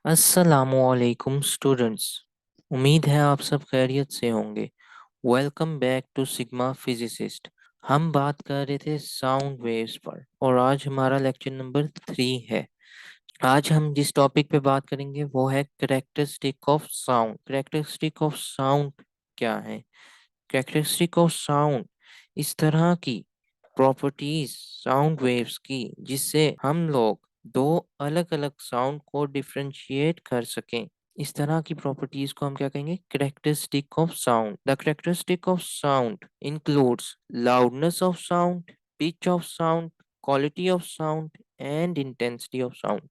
अस्सलामुअलैकुम स्टूडेंट्स। उम्मीद है आप सब खैरियत से होंगे। Welcome back to Sigma Physicist. हम बात कर रहे थे साउंड वेव्स पर और आज हमारा लेक्चर नंबर 3 है। आज हम जिस टॉपिक पे बात करेंगे वो है characteristic of sound. Characteristic of sound क्या है? करेक्टरिस्टिक ऑफ साउंड इस तरह की प्रॉपर्टीज साउंड वेव्स की जिससे हम लोग दो अलग अलग साउंड को डिफरेंशिएट कर सकें। इस तरह की प्रॉपर्टीज को हम क्या कहेंगे? Characteristic of sound. The characteristic of sound includes loudness of sound, pitch of sound, quality of sound and intensity of sound.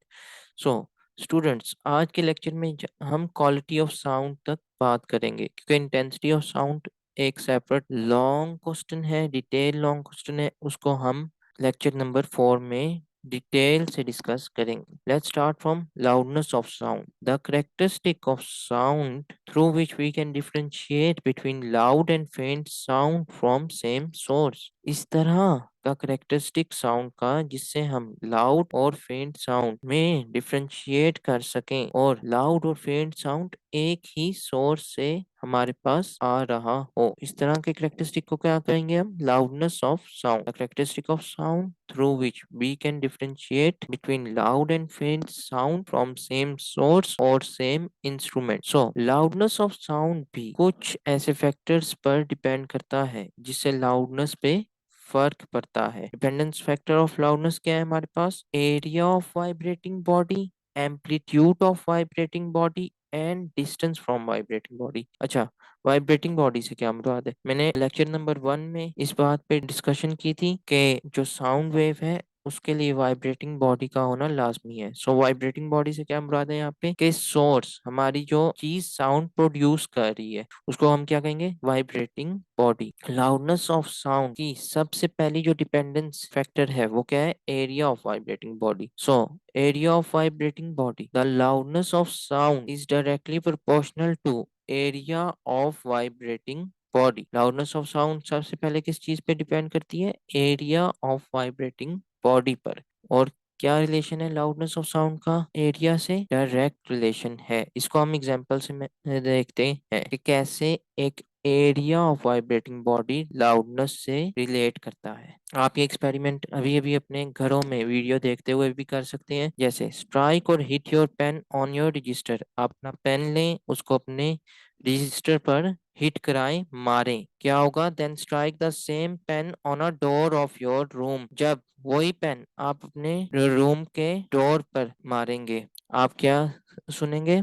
So students, आज के लेक्चर में हम क्वालिटी ऑफ साउंड तक बात करेंगे क्योंकि इंटेंसिटी ऑफ साउंड एक सेपरेट लॉन्ग क्वेश्चन है, डिटेल लॉन्ग क्वेश्चन है। उसको हम लेक्चर नंबर 4 में डिटेल से डिस्कस करेंगे। Let's start from loudness of sound. The characteristic of sound through which we can differentiate between loud and faint sound from same source. इस तरह का करेक्टरिस्टिक साउंड का जिससे हम लाउड और फेंट साउंड में डिफरेंशिएट कर सकें और लाउड और फेंट साउंड एक ही सोर्स से हमारे पास आ रहा हो। इस तरह के करेक्टरिस्टिक को क्या कहेंगे हम? Loudness of sound. The characteristic of sound through which we can differentiate between loud and faint sound from same source और same instrument. So loudness of sound भी कुछ ऐसे फैक्टर्स पर डिपेंड करता है जिससे लाउडनेस पे फर्क पड़ता है। डिपेंडेंस फैक्टर ऑफ लाउडनेस क्या है हमारे पास? Area of vibrating body, amplitude of vibrating body and distance from vibrating body. अच्छा, वाइब्रेटिंग बॉडी से क्या मुराद है? मैंने लेक्चर नंबर 1 में इस बात पे डिस्कशन की थी कि जो साउंड वेव है उसके लिए वाइब्रेटिंग बॉडी का होना लाजमी है। सो वाइब्रेटिंग बॉडी से क्या मुराद है यहाँ पे? कि सोर्स, हमारी जो चीज साउंड प्रोड्यूस कर रही है उसको हम क्या कहेंगे? Vibrating body. Loudness of sound की सबसे पहली जो डिपेंडेंस फैक्टर है वो क्या है? Area of vibrating body. So area of vibrating body, the loudness of sound is directly proportional to area of vibrating body. Loudness of sound सबसे पहले किस चीज पे डिपेंड करती है? एरिया ऑफ वाइब्रेटिंग बॉडी पर। और क्या रिलेशन है लाउडनेस ऑफ साउंड का एरिया से? डायरेक्ट रिलेशन है। इसको हम एग्जांपल से देखते हैं कि कैसे एक area of vibrating body loudness से रिलेट करता है। आप ये एक्सपेरिमेंट अभी अभी अपने घरों में वीडियो देखते हुए भी कर सकते हैं। जैसे स्ट्राइक और hit your pen on your register. आप अपना पेन लें, उसको अपने रजिस्टर पर हिट कराएं, मारें, क्या होगा? Then strike the same pen on a door of your room. जब वही पेन आप अपने रूम के डोर पर मारेंगे, आप क्या सुनेंगे?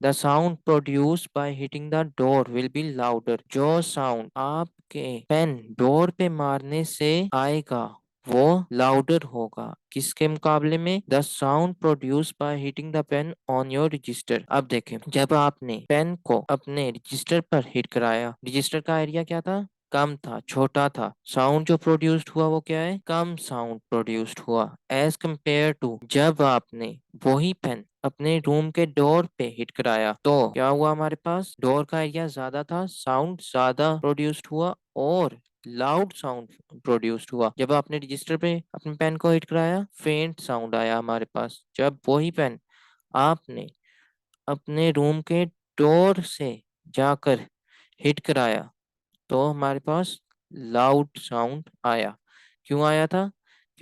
The sound produce by hitting the door will be louder. जो साउंड आपके पेन डोर पे मारने से आएगा वो लाउडर होगा। किसके मुकाबले में? The sound produce by hitting the pen on your register. अब देखें, जब आपने पेन को अपने रजिस्टर पर हिट कराया, रजिस्टर का एरिया क्या था? कम था, छोटा था। साउंड जो प्रोड्यूस्ड हुआ वो क्या है? कम साउंड प्रोड्यूस्ड हुआ एज कंपेयर टू जब आपने वही पेन अपने रूम के डोर पे हिट कराया तो क्या हुआ? हमारे पास डोर का एरिया ज्यादा था, साउंड ज्यादा प्रोड्यूस्ड हुआ और लाउड साउंड प्रोड्यूस्ड हुआ। जब आपने रजिस्टर पे अपने पेन को हिट कराया, फेंट साउंड आया हमारे पास। जब वही पेन आपने अपने रूम के डोर से जाकर हिट कराया तो हमारे पास लाउड साउंड आया। क्यों आया था?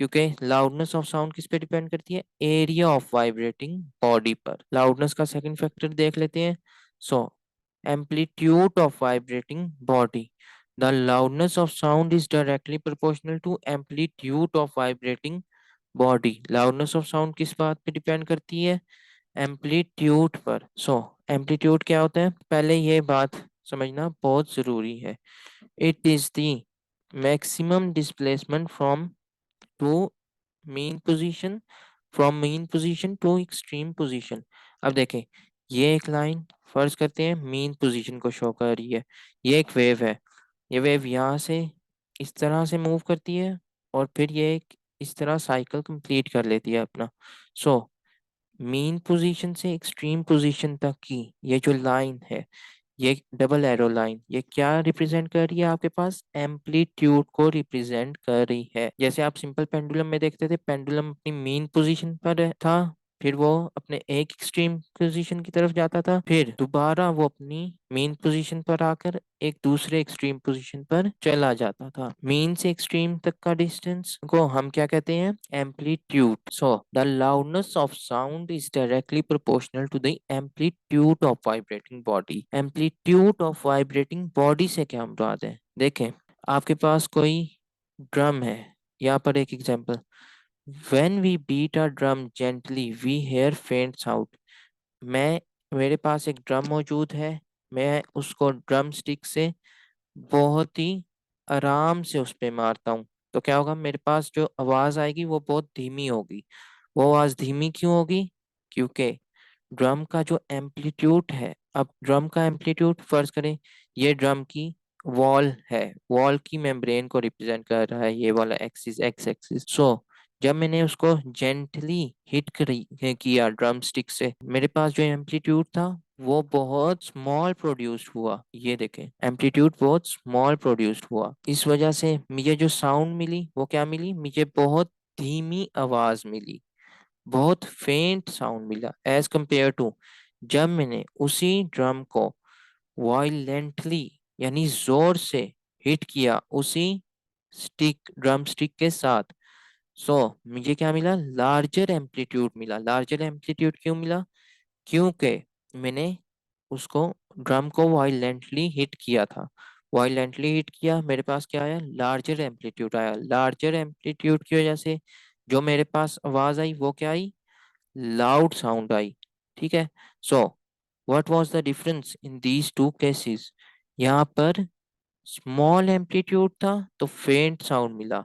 क्योंकि लाउडनेस ऑफ साउंड किस पे डिपेंड करती है? एरिया ऑफ वाइब्रेटिंग बॉडी पर। लाउडनेस का सेकंड फैक्टर देख लेते हैं। So amplitude of vibrating body, the loudness of sound is directly proportional to amplitude of vibrating body. Loudness of sound किस बात पे डिपेंड करती है? एम्पलीट्यूड पर। सो एम्पलीट्यूड क्या होता है? पहले ये बात समझना बहुत जरूरी है। It is the maximum displacement from to mean position, from mean position to extreme position. अब देखें, ये एक लाइन फर्ज करते हैं मीन पोजीशन को शो कर रही है। ये एक वेव है, ये वेव यहाँ से इस तरह से मूव करती है और फिर ये एक इस तरह साइकिल कंप्लीट कर लेती है अपना। सो मीन पोजीशन से एक्सट्रीम पोजीशन तक की ये जो लाइन है, ये डबल एरो लाइन, ये क्या रिप्रेजेंट कर रही है? आपके पास एम्पलीट्यूड को रिप्रेजेंट कर रही है। जैसे आप सिंपल पेंडुलम में देखते थे, पेंडुलम अपनी मीन पोजीशन पर था फिर वो अपने एक एक्सट्रीम पोजीशन की तरफ जाता था, फिर दोबारा वो अपनी मेन पोजीशन पर आकर एक दूसरे एक्सट्रीम पोजीशन पर चला जाता था। मेन से एक्सट्रीम तक का डिस्टेंस को हम क्या कहते हैं? Amplitude. So the loudness of sound is directly proportional to the amplitude of vibrating body. Amplitude of vibrating body से क्या मुराद है? देखें, आपके पास कोई ड्रम है, यहाँ पर एक example, When we beat a drum gently, we hear faint sound. मैं मेरे पास एक ड्रम मौजूद है, मैं उसको ड्रम स्टिक से बहुत ही आराम से उस पे मारता हूँ, तो क्या होगा? मेरे पास जो आवाज आएगी वो बहुत धीमी होगी। वो आवाज धीमी क्यों होगी? क्योंकि ड्रम का जो एम्पलीट्यूड है, अब ड्रम का एम्पलीट्यूड फर्ज करें ये ड्रम की वॉल है, वॉल की मेम्ब्रेन को रिप्रेजेंट कर रहा है ये वाला एक्सिस, एक्स एक्सिस। सो जब मैंने उसको जेंटली हिट किया ड्रम स्टिक से, मेरे पास जो एम्पलीट्यूड था वो बहुत स्मॉल प्रोड्यूस हुआ। ये देखें, एम्पलीट्यूड बहुत स्मॉल प्रोड्यूस हुआ। इस वजह से मुझे जो साउंड मिली वो क्या मिली? मुझे बहुत धीमी आवाज मिली, बहुत फेंट साउंड मिला, एज कंपेयर टू जब मैंने उसी ड्रम को वायलेंटली यानी जोर से हिट किया उसी स्टिक, ड्रम स्टिक के साथ। सो मुझे क्या मिला? लार्जर एम्पलीट्यूड मिला। लार्जर एम्पलीट्यूड क्यों मिला? क्योंकि मैंने उसको, ड्रम को वायलेंटली हिट किया था। वायलेंटली हिट किया, मेरे पास क्या आया? लार्जर एम्पलीट्यूड आया। लार्जर एम्पलीट्यूड की वजह से जो मेरे पास आवाज आई वो क्या आई? लाउड साउंड आई। ठीक है। So what was the difference in these two cases? यहाँ पर स्मॉल एम्पलीट्यूड था तो फेंट साउंड मिला।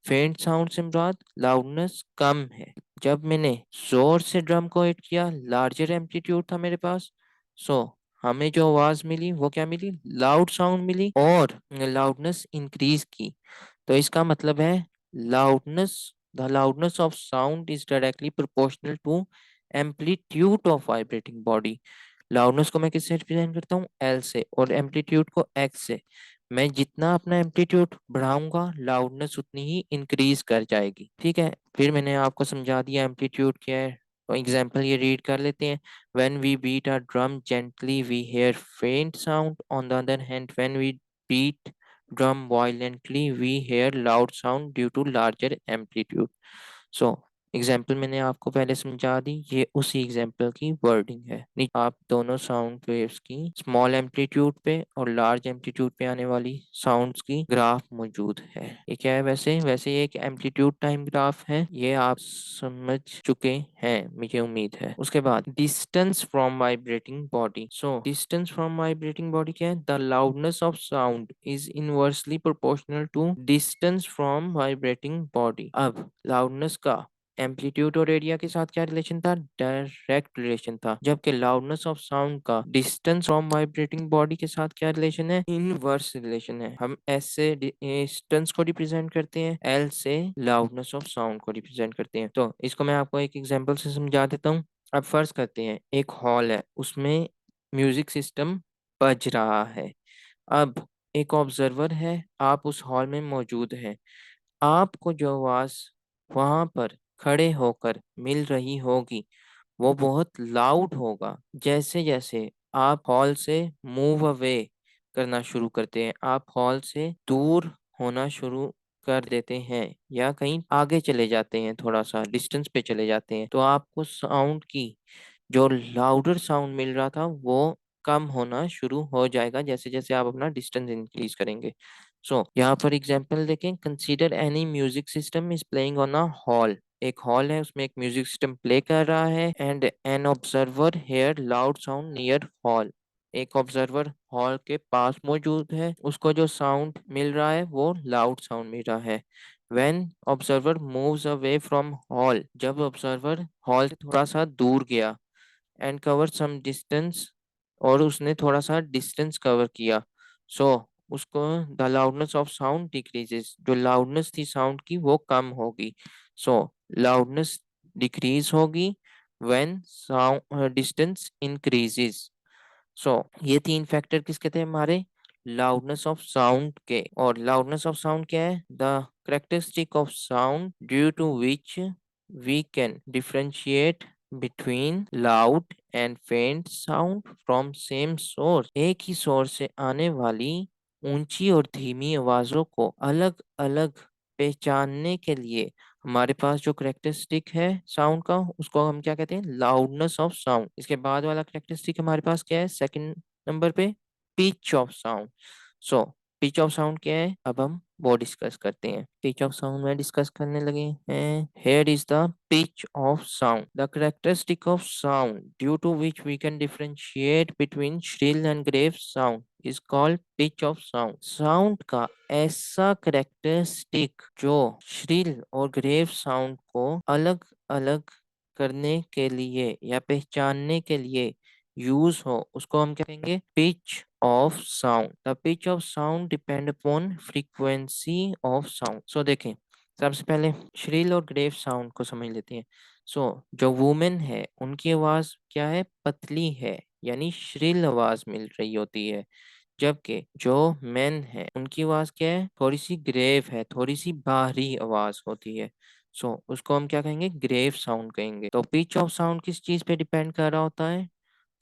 फेंट साउंड से मुराद लाउडनेस कम है। जब मैंने जोर से ड्रम को हिट किया, लार्जर एम्पलीट्यूड था मेरे पास, सो हमें जो आवाज मिली वो क्या मिली? लाउड साउंड मिली और लाउडनेस इंक्रीज की। तो इसका मतलब है loudness, the loudness of sound is directly proportional to amplitude of vibrating body. Loudness को मैं किससे रिप्रेजेंट करता हूँ? एल से, और एम्पलीट्यूड को एक्स से। मैं जितना अपना एम्पलीट्यूड बढ़ाऊंगा लाउडनेस उतनी ही इंक्रीज कर जाएगी। ठीक है, फिर मैंने आपको समझा दिया एम्पलीट्यूड क्या है। तो एग्जाम्पल ये रीड कर लेते हैं। When we beat our drum gently, we hear faint sound. On the other hand, when we beat drum violently, we hear loud sound due to larger amplitude. So example मैंने आपको पहले समझा दी, ये उसी एग्जाम्पल की वर्डिंग है। आप दोनों साउंड वेव्स की स्मॉल एम्पलीट्यूड पे और लार्ज एम्पलीट्यूड पे आने वाली साउंड्स की ग्राफ मौजूद है। ये क्या है? वैसे वैसे ये एक एम्पलीट्यूड टाइम ग्राफ है, ये आप समझ चुके हैं मुझे उम्मीद है। उसके बाद distance from vibrating body. So distance from vibrating body क्या है? The loudness of sound is inversely proportional to distance from vibrating body. अब लाउडनेस का एम्पलीट्यूड और एरिया के साथ क्या रिलेशन था? डायरेक्ट रिलेशन था। जबकि लाउडनेस ऑफ साउंड का डिस्टेंस फ्रॉम वाइब्रेटिंग बॉडी के साथ क्या रिलेशन है? इनवर्स रिलेशन है। हम एस से डिस्टेंस को रिप्रेजेंट करते हैं, एल से लाउडनेस ऑफ साउंड को रिप्रेजेंट करते हैं। तो इसको मैं आपको एक एग्जांपल से समझा देता हूँ। अब फर्ज करते हैं एक हॉल है, उसमें म्यूजिक सिस्टम बज रहा है। अब एक ऑब्जर्वर है, आप उस हॉल में मौजूद हैं। आपको जो आवाज वहां पर खड़े होकर मिल रही होगी वो बहुत लाउड होगा। जैसे जैसे आप हॉल से मूव अवे करना शुरू करते हैं, आप हॉल से दूर होना शुरू कर देते हैं या कहीं आगे चले जाते हैं, थोड़ा सा डिस्टेंस पे चले जाते हैं, तो आपको साउंड की जो लाउडर साउंड मिल रहा था वो कम होना शुरू हो जाएगा जैसे जैसे आप अपना डिस्टेंस इंक्रीज करेंगे। सो यहाँ पर एग्जांपल देखें। Consider any music system is playing on a hall. एक हॉल है, उसमें एक म्यूजिक सिस्टम प्ले कर रहा है and an observer hear loud sound near hall. एक ऑब्जर्वर हॉल के पास मौजूद है, उसको जो साउंड मिल रहा है वो लाउड साउंड मिल रहा है। When observer moves away from hall, जब ऑब्जर्वर हॉल से थोड़ा सा दूर गया एंड कवर सम डिस्टेंस, और उसने थोड़ा सा डिस्टेंस कवर किया, सो उसको the loudness of sound decreases. जो लाउडनेस थी साउंड की वो कम होगी। सो लाउडनेस डिक्रीज होगी व्हेन साउंड डिस्टेंस इंक्रीजेस। सो ये तीन फैक्टर किसके थे हमारे? लाउडनेस ऑफ साउंड के। और लाउडनेस ऑफ साउंड क्या है? The characteristic of sound due to which we can differentiate between loud and faint sound from same source। एक ही सोर्स से आने वाली ऊंची और धीमी आवाजों को अलग अलग पहचानने के लिए हमारे पास जो करेक्टरिस्टिक है साउंड का, उसको हम क्या कहते हैं? Loudness of sound. इसके बाद वाला करेक्टरिस्टिक हमारे पास क्या है सेकंड नंबर पे? Pitch of sound. So pitch of sound क्या है, अब हम वो डिस्कस करते हैं। पिच ऑफ साउंड में डिस्कस करने लगे हैं। Here is the pitch of sound, the characteristic of sound due to which we can differentiate between shrill and grave sound is called pitch of sound. Sound का ऐसा characteristic जो shrill और grave sound को अलग अलग करने के लिए या पहचानने के लिए यूज हो, उसको हम क्या कहेंगे? Pitch of sound. The pitch of sound depend upon frequency of sound. So देखें, सबसे पहले श्रिल और ग्रेव साउंड को समझ लेते हैं। जो वुमेन है उनकी आवाज क्या है? पतली है, यानी श्रिल आवाज मिल रही होती है। जबकि जो मेन है उनकी आवाज क्या है? थोड़ी सी ग्रेव है, थोड़ी सी बाहरी आवाज होती है। उसको हम क्या कहेंगे? ग्रेव साउंड कहेंगे। तो पिच ऑफ साउंड किस चीज पे डिपेंड कर रहा होता है?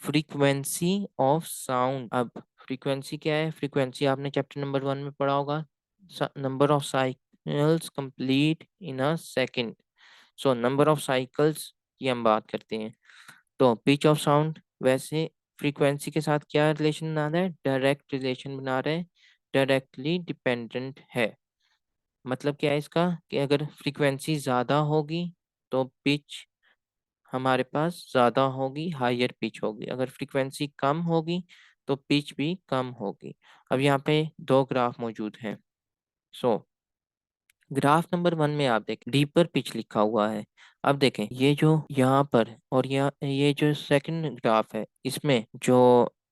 Frequency of sound. अब फ्रीक्वेंसी क्या है? फ्रीक्वेंसी आपने चैप्टर नंबर 1 में पढ़ा होगा, number of cycles complete in a second. Number of cycles की हम बात करते हैं। तो पिच ऑफ साउंड वैसे फ्रीक्वेंसी के साथ क्या रिलेशन बना रहा है? डायरेक्ट रिलेशन बना रहा है, डायरेक्टली डिपेंडेंट है। मतलब क्या है इसका? कि अगर फ्रीक्वेंसी ज़्यादा होगी तो पिच हमारे पास ज़्यादा होगी, हायर पिच होगी। अगर फ्रीक्वेंसी कम होगी तो पिच भी कम होगी। अब यहाँ पे दो ग्राफ मौजूद हैं। सो ग्राफ नंबर 1 में आप देखें डीपर पिच लिखा हुआ है। अब देखें ये जो यहाँ पर और ये जो सेकंड ग्राफ है इसमें जो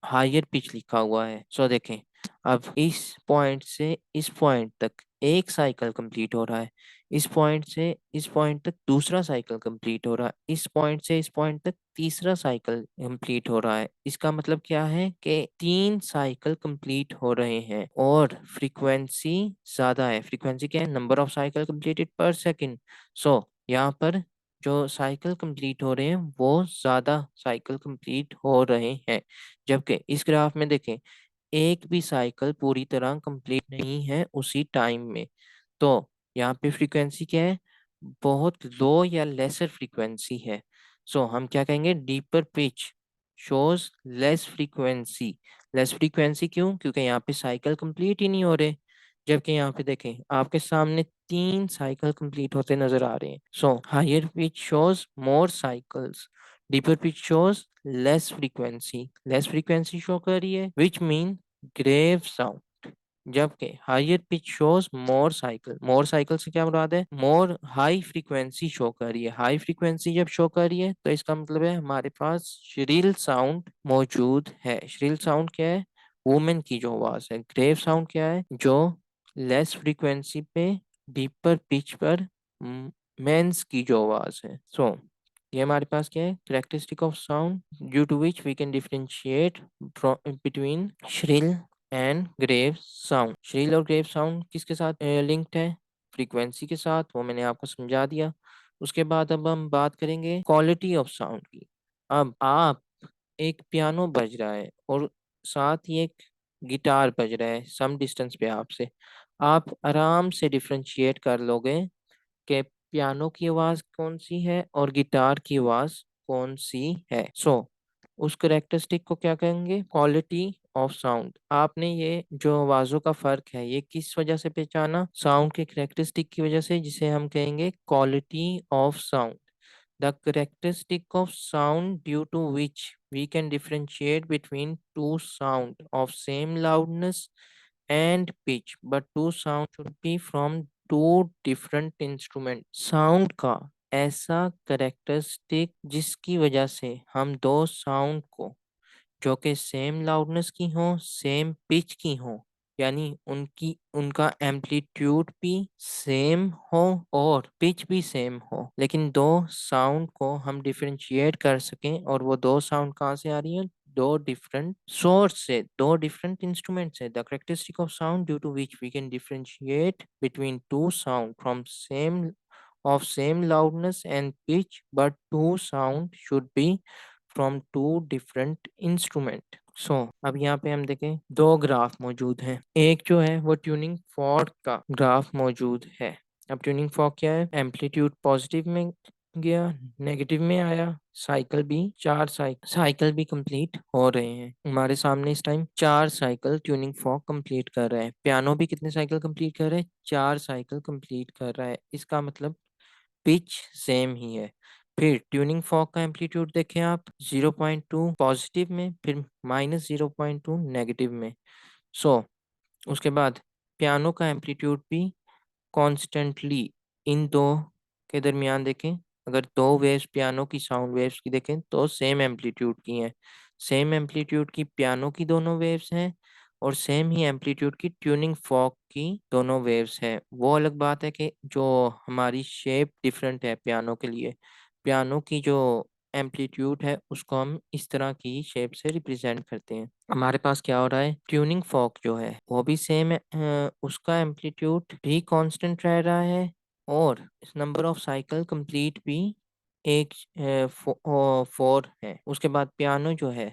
हायर पिच लिखा हुआ है। देखें अब इस पॉइंट से इस पॉइंट तक एक साइकिल कंप्लीट हो रहा है, इस पॉइंट से इस पॉइंट तक दूसरा साइकिल कंप्लीट हो रहा है, इस पॉइंट से इस पॉइंट तक तीसरा साइकिल कंप्लीट हो रहा है। इसका मतलब क्या है कि 3 साइकिल कंप्लीट हो रहे हैं और फ्रीक्वेंसी ज्यादा है। फ्रीक्वेंसी क्या है? नंबर ऑफ साइकिल कंप्लीटेड पर सेकंड। यहाँ पर जो साइकिल कंप्लीट हो रहे हैं वो ज्यादा साइकिल कंप्लीट हो रहे हैं। जबकि इस ग्राफ में देखें एक भी साइकिल पूरी तरह कंप्लीट नहीं है उसी टाइम में। तो यहाँ पे फ्रीक्वेंसी क्या है? बहुत लो या लेसर फ्रीक्वेंसी है। हम क्या कहेंगे? Deeper pitch shows less frequency. Less frequency क्यों? क्योंकि यहाँ पे साइकिल कंप्लीट ही नहीं हो रहे। जबकि यहाँ पे देखें आपके सामने 3 साइकिल कंप्लीट होते नजर आ रहे हैं। Higher pitch shows more cycles, deeper pitch shows less frequency show कर रही है, विच मीन ग्रेव साउंड। जबकि higher pitch shows more cycle से क्या मुराद है? मोर हाई फ्रीक्वेंसी शो कर रही है। हाई फ्रीक्वेंसी जब शो कर रही है तो इसका मतलब है हमारे पास श्रिल साउंड मौजूद है। श्रिल साउंड क्या है? वुमेन की जो आवाज है। ग्रेव साउंड क्या है? जो लेस फ्रीक्वेंसी पे डीपर पिच पर मेंस की जो आवाज है। ये हमारे पास क्या है? Characteristic of sound due to which we can differentiate between shrill and grave sound. Shrill और ग्रेव साउंड किसके साथ लिंक्ड है? फ्रीक्वेंसी के साथ, वो मैंने आपको समझा दिया। उसके बाद अब हम बात करेंगे क्वालिटी ऑफ साउंड की। अब आप एक पियानो बज रहा है और साथ ही एक गिटार बज रहा है सम डिस्टेंस पे आपसे, आप आराम से डिफरेंशिएट कर लोगे कि पियानो की आवाज कौन सी है और गिटार की आवाज कौन सी है। उस करेक्टरिस्टिक को क्या कहेंगे? Quality of sound. आपने ये जो आवाजों का फर्क है ये किस वजह से पहचाना? साउंड के करेक्टरिस्टिक की वजह से, जिसे हम कहेंगे quality of sound. The characteristic of sound due to which we can differentiate between two sound of same loudness and pitch, but two sound should be from two different instruments। Sound का ऐसा characteristic जिसकी वजह से हम दो sound को जो कि सेम लाउडनेस की हो, सेम पिच की हो, यानी उनकी उनका एम्पलीट्यूड भी सेम हो और पिच भी सेम हो, लेकिन दो साउंड को हम डिफरेंशिएट कर सकें। और वो दो साउंड कहाँ से आ रही हैं? दो डिफरेंट सोर्स से, दो डिफरेंट इंस्ट्रूमेंट से। The characteristic of sound due to which we can differentiate between two sound from same of same loudness and pitch, but two sound should be from two different instrument. सो अब यहाँ पे हम देखें दो graph मौजूद हैं। एक जो है वो ट्यूनिंग फॉर्क का ग्राफ मौजूद है। अब ट्यूनिंग फॉर्क क्या है? एम्पलीट्यूड पॉजिटिव में गया, नेगेटिव में आया, साइकिल भी 4 साइकिल भी कंप्लीट हो रहे हैं। हमारे सामने इस time 4 cycle tuning fork complete कर रहा है। पियानो भी कितने साइकिल कंप्लीट कर रहा है? 4 साइकिल कंप्लीट कर रहा है। इसका मतलब पिच सेम ही है। फिर ट्यूनिंग फॉर्क का एम्पलीट्यूड देखें आप, 0.2 पॉजिटिव में, फिर -0.2 नेगेटिव में। सो उसके बाद पियानो का एम्पलीट्यूड भी कॉन्स्टेंटली इन दो के दरमियान देखें। अगर दो वेव्स पियानो की साउंड वेव्स की देखें तो सेम एम्पलीट्यूड की हैं। सेम एम्पलीट्यूड की पियानो की दोनों वेव्स हैं और सेम ही एम्पलीट्यूड की ट्यूनिंग फॉर्क की दोनों वेव्स हैं। वो अलग बात है कि जो हमारी शेप डिफरेंट है पियानो के लिए। पियानो की जो एम्पलीट्यूड है उसको हम इस तरह की शेप से रिप्रेजेंट करते हैं। हमारे पास क्या हो रहा है? ट्यूनिंग फॉर्क जो है वो भी सेम है, उसका एम्पलीट्यूड भी कांस्टेंट रह रहा है और नंबर ऑफ साइकिल कंप्लीट भी एक 4 है। उसके बाद पियानो जो है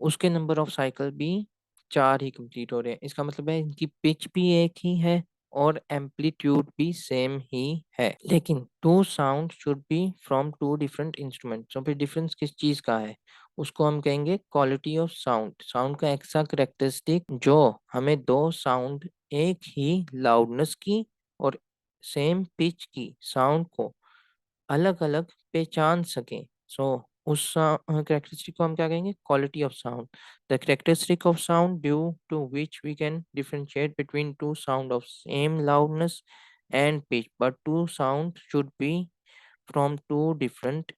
उसके नंबर ऑफ साइकिल भी 4 ही कंप्लीट हो रहे हैं। इसका मतलब है इनकी पिच भी एक ही है और एम्पलीट्यूड भी सेम ही है, लेकिन two sound should be from two different instrument. तो फिर डिफरेंस किस चीज का है? उसको हम कहेंगे क्वालिटी ऑफ साउंड। साउंड का ऐसा करेक्टरिस्टिक जो हमें दो साउंड एक ही लाउडनेस की और सेम पिच की साउंड को अलग अलग पहचान सकें। सो उस करेक्टरिस्टिक को हम क्या कहेंगे? Quality of sound. The characteristic of sound due to which we can differentiate between two sound of same loudness and pitch, but two sound should be from two different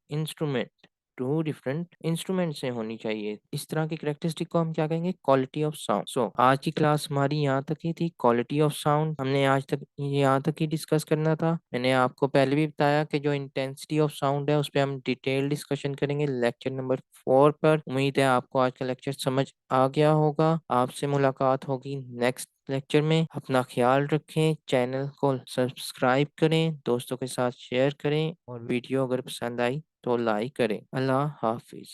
instrument से होनी चाहिए। इस तरह की करेक्टरिस्टिक को हम क्या कहेंगे? Quality of sound. सो आज की क्लास हमारी यहाँ तक ही थी, क्वालिटी ऑफ साउंड हमने आज तक यहाँ तक ही डिस्कस करना था। मैंने आपको पहले भी बताया कि जो इंटेंसिटी ऑफ साउंड है उस पर हम डिटेल डिस्कशन करेंगे लेक्चर नंबर 4 पर। उम्मीद है आपको आज का लेक्चर समझ आ गया होगा। आपसे मुलाकात होगी नेक्स्ट लेक्चर में। अपना ख्याल रखें, चैनल को सब्सक्राइब करें, दोस्तों के साथ शेयर करें और वीडियो अगर पसंद आई तो लाइक करें। अल्लाह हाफिज।